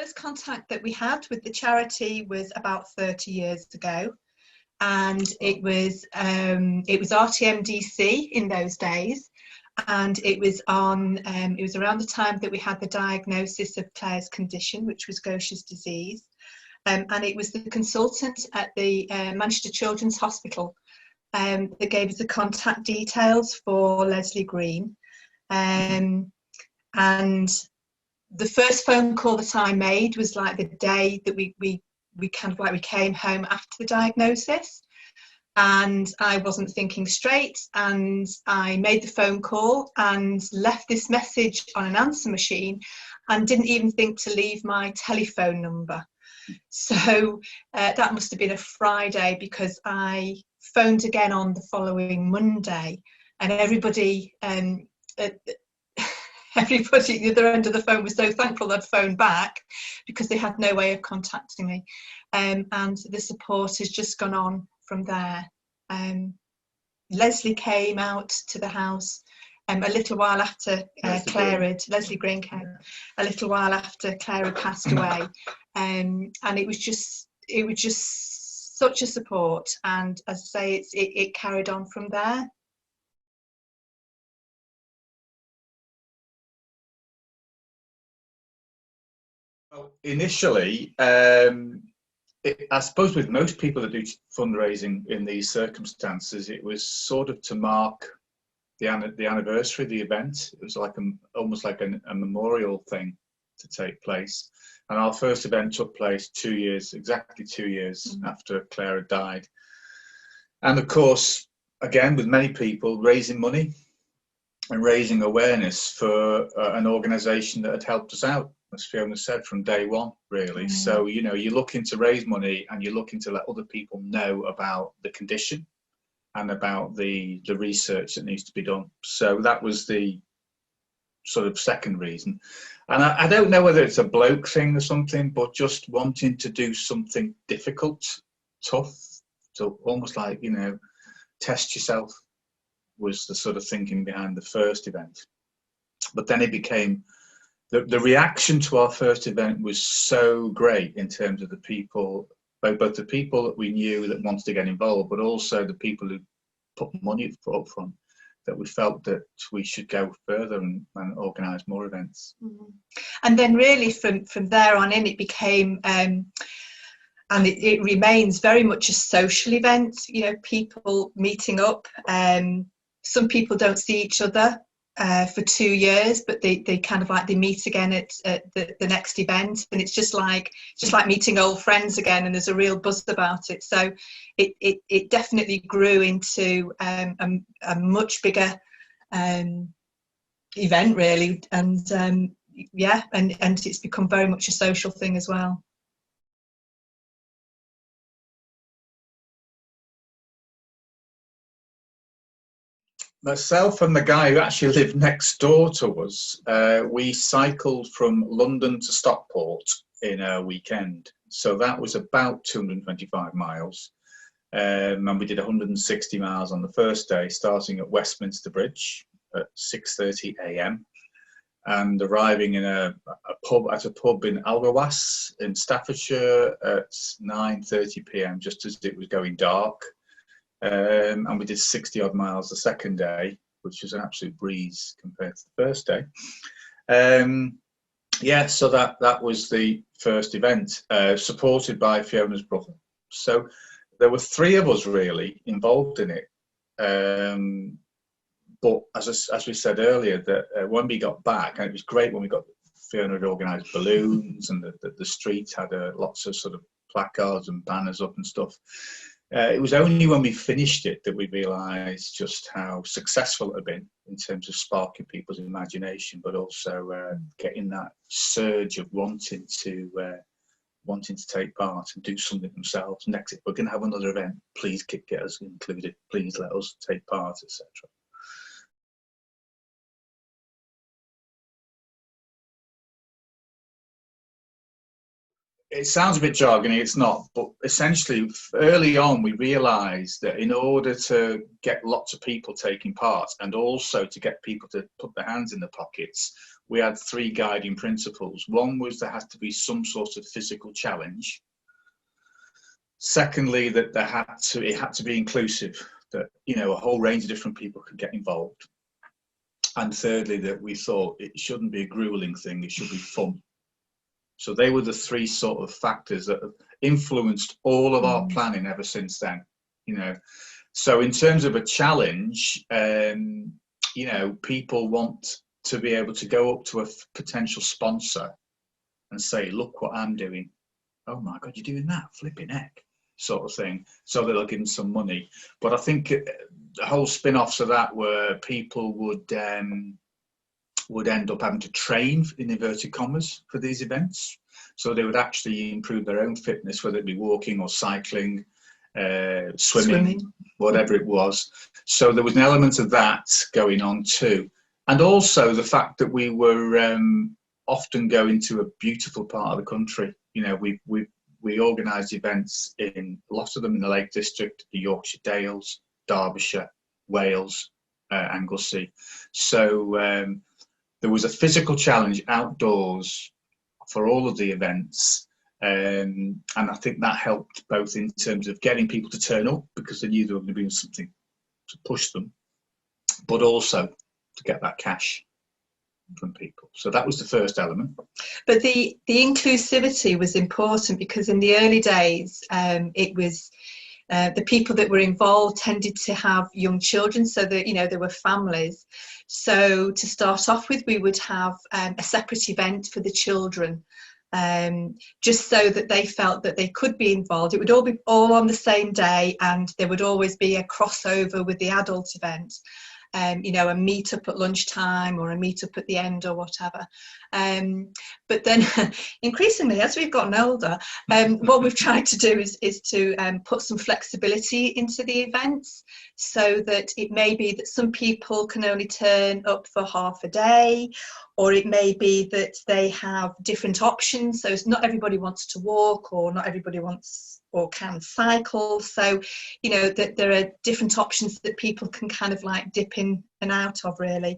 first contact that we had with the charity was about 30 years ago, and it was RTMDC in those days, and it was on it was around the time that we had the diagnosis of Claire's condition, which was Gaucher's disease, and it was the consultant at the Manchester Children's Hospital that gave us the contact details for Leslie Green, and the first phone call that I made was like the day that we came home after the diagnosis, and I wasn't thinking straight, and I made the phone call and left this message on an answer machine and didn't even think to leave my telephone number. So that must have been a Friday, because I phoned again on the following Monday, and everybody at the other end of the phone was so thankful I'd phoned back, because they had no way of contacting me, and the support has just gone on from there. Leslie came out to the house a little while after Leslie Green came a little while after Claire had passed away, and it was just such a support, and as I say, it carried on from there. Well, initially, I suppose with most people that do fundraising in these circumstances, it was sort of to mark the anniversary of the event. It was like almost like a memorial thing to take place. And our first event took place exactly 2 years after Claire had died. And of course, again, with many people, raising money and raising awareness for an organisation that had helped us out, as Fiona said, from day one, really. So, you know, you're looking to raise money and you're looking to let other people know about the condition and about the research that needs to be done. So that was the sort of second reason. And I don't know whether it's a bloke thing or something, but just wanting to do something difficult, tough, so almost like, you know, test yourself was the sort of thinking behind the first event. But then it became, the reaction to our first event was so great in terms of the people, both the people that we knew that wanted to get involved, but also the people who put money up front, that we felt that we should go further and organise more events. And then really from there on in, it became, and it remains very much a social event, you know, people meeting up. Some people don't see each other for 2 years, but they kind of like, they meet again at the next event, and it's just like meeting old friends again, and there's a real buzz about it. So it definitely grew into a much bigger event, really, and yeah, and it's become very much a social thing as well. Myself and the guy who actually lived next door to us, we cycled from London to Stockport in a weekend. So that was about 225 miles. And we did 160 miles on the first day, starting at Westminster Bridge at 6:30 AM and arriving in a pub in Alderwas in Staffordshire at 9:30 PM, just as it was going dark. And we did 60 odd miles the second day, which was an absolute breeze compared to the first day. Yeah, so that was the first event, supported by Fiona's brother. So there were 3 of us really involved in it. But as we said earlier, that when we got back, and it was great when we got, Fiona had organised balloons, and the street had lots of sort of placards and banners up and stuff. It was only when we finished it that we realised just how successful it had been in terms of sparking people's imagination, but also getting that surge of wanting to take part and do something themselves. Next, if we're going to have another event, please get us included. Please let us take part, etc. It sounds a bit jargony, it's not, but essentially early on we realised that in order to get lots of people taking part and also to get people to put their hands in their pockets, we had 3 guiding principles. One was there had to be some sort of physical challenge. Secondly, that it had to be inclusive, that, you know, a whole range of different people could get involved. And thirdly, that we thought it shouldn't be a grueling thing, it should be fun. So they were the 3 sort of factors that have influenced all of our planning ever since then, you know. So in terms of a challenge, you know, people want to be able to go up to a potential sponsor and say, look what I'm doing. Oh my God, you're doing that? Flipping heck, sort of thing. So they'll give them some money. But I think the whole spin-offs of that were people would end up having to train, in inverted commas, for these events. So they would actually improve their own fitness, whether it be walking or cycling, swimming, whatever it was. So there was an element of that going on too. And also the fact that we were often going to a beautiful part of the country. You know, we organised events in, lots of them in the Lake District, the Yorkshire Dales, Derbyshire, Wales, Anglesey. So there was a physical challenge outdoors for all of the events. And I think that helped both in terms of getting people to turn up because they knew they were going to be doing something to push them, but also to get that cash from people. So that was the first element. But the inclusivity was important because in the early days, it was the people that were involved tended to have young children, so that, you know, there were families. So to start off with, we would have a separate event for the children, just so that they felt that they could be involved. It would all be all on the same day, and there would always be a crossover with the adult event. You know, a meet up at lunchtime or a meet up at the end or whatever. But then increasingly, as we've gotten older, what we've tried to do is to put some flexibility into the events, so that it may be that some people can only turn up for half a day, or it may be that they have different options. So not everybody wants to walk, or not everybody wants or can cycle. So, you know, that there are different options that people can kind of like dip in and out of, really.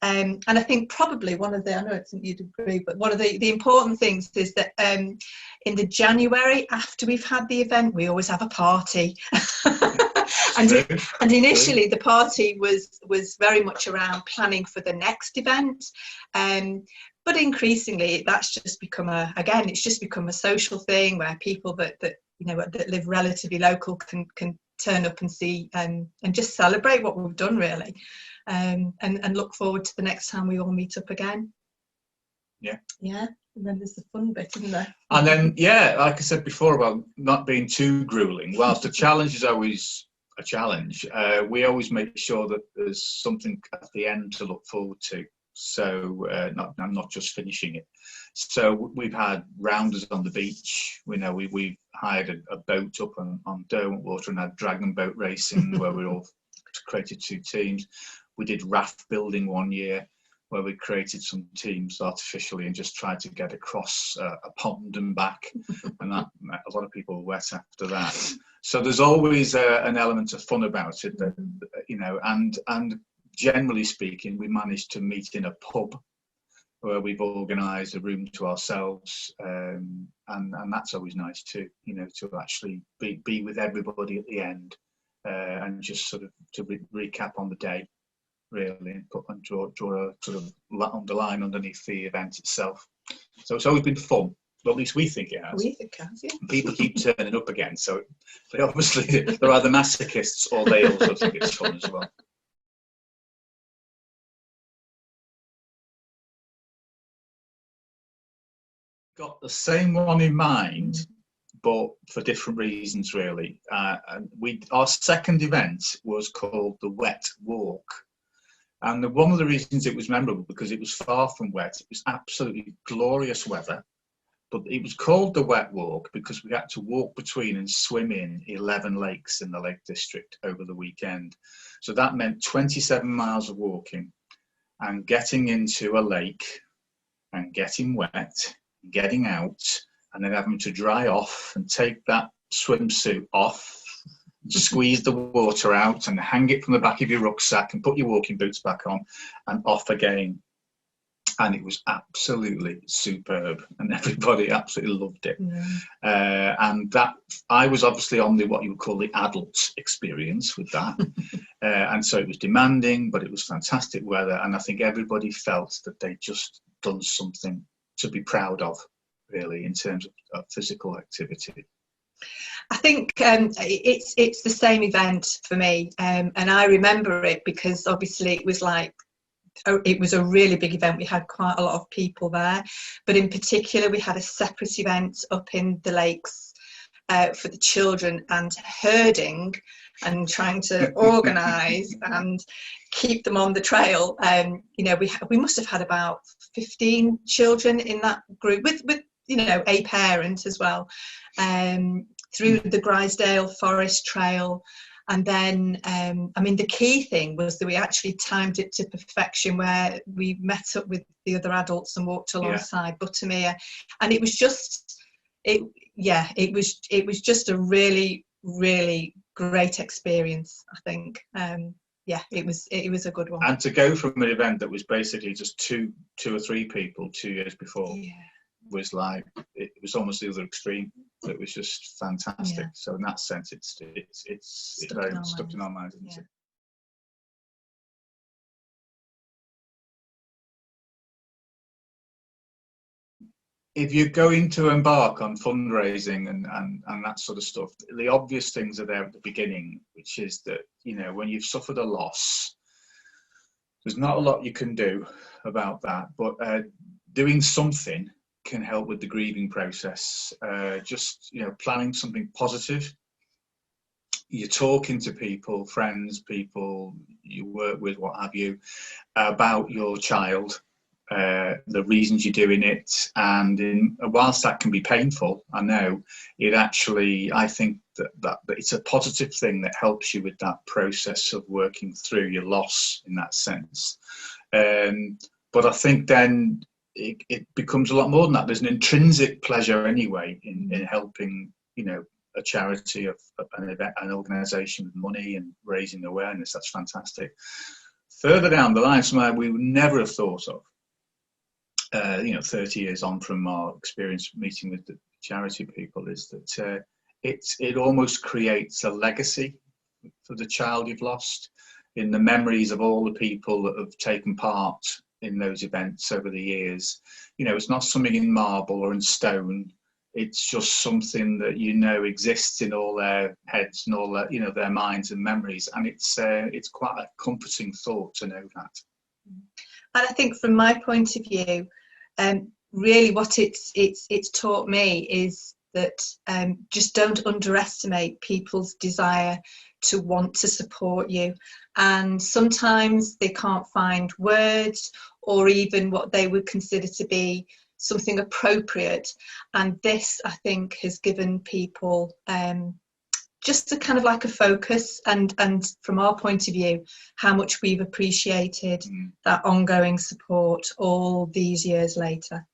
And I think probably one of the, I know I think you'd agree, but one of the important things is that in the January after we've had the event, we always have a party. and initially the party was very much around planning for the next event. But increasingly that's just become it's just become a social thing where people that you know, that live relatively local can turn up and see and just celebrate what we've done, really, and look forward to the next time we all meet up again. Yeah. And then there's the fun bit, isn't there? And then, yeah, like I said before about not being too grueling, whilst the challenge is always a challenge, we always make sure that there's something at the end to look forward to. So not just finishing it. So we've had rounders on the beach. We know we've hired a boat up on Derwent Water and had dragon boat racing where we all created 2 teams. We did raft building one year where we created some teams artificially and just tried to get across a pond and back, and that a lot of people were wet after that. So there's always an element of fun about it, that, you know, and generally speaking, we managed to meet in a pub where we've organised a room to ourselves, and that's always nice too, you know, to actually be with everybody at the end, and just sort of to recap on the day, really, and draw a sort of underline underneath the event itself. So it's always been fun. Well, at least we think it has. We think it has, yeah. People keep turning up again, so they obviously they're either masochists or they also think it's fun as well. Got the same one in mind, but for different reasons, really. And our second event was called the Wet Walk, and one of the reasons it was memorable because it was far from wet. It was absolutely glorious weather, but it was called the Wet Walk because we had to walk between and swim in 11 lakes in the Lake District over the weekend. So that meant 27 miles of walking and getting into a lake and getting wet, getting out, and then having to dry off and take that swimsuit off, squeeze the water out and hang it from the back of your rucksack and put your walking boots back on and off again. and it was absolutely superb, and everybody absolutely loved it. And that I was obviously on the what you would call the adult experience with that, and so it was demanding, but it was fantastic weather, and I think everybody felt that they'd just done something to be proud of, really, in terms of physical activity. I think it's the same event for me, and I remember it because obviously it was a really big event. We had quite a lot of people there, but in particular we had a separate event up in the lakes for the children, and herding and trying to organise and keep them on the trail. You know, we must have had about 15 children in that group with you know, a parent as well, through the Grisdale Forest Trail. And then, I mean, the key thing was that we actually timed it to perfection, where we met up with the other adults and walked alongside Buttermere, and it was just, it was just a really, really great experience, I think. Yeah, it was a good one. And to go from an event that was basically just two or three people 2 years before, was like, it was almost the other extreme. It was just fantastic. So in that sense, it's very much stuck in our minds, isn't it? If you're going to embark on fundraising and that sort of stuff, the obvious things are there at the beginning, which is that, you know, when you've suffered a loss, there's not a lot you can do about that, but doing something can help with the grieving process. Just, you know, planning something positive. You're talking to people, friends, people you work with, what have you, about your child, the reasons you're doing it, and whilst that can be painful, I know, it actually, I think that it's a positive thing that helps you with that process of working through your loss in that sense. But I think then it becomes a lot more than that. There's an intrinsic pleasure anyway in helping, you know, a charity, of an event, an organisation with money and raising awareness. That's fantastic. Further down the line, somewhere we would never have thought of, you know, 30 years on from our experience meeting with the charity people, is that it almost creates a legacy for the child you've lost, in the memories of all the people that have taken part in those events over the years. You know, it's not something in marble or in stone. It's just something that, you know, exists in all their heads and all their, you know, their minds and memories. And it's quite a comforting thought to know that. And I think from my point of view, really what it's taught me is that just don't underestimate people's desire to want to support you. And sometimes they can't find words or even what they would consider to be something appropriate. And this, I think, has given people just a kind of like a focus, and from our point of view, how much we've appreciated that ongoing support all these years later.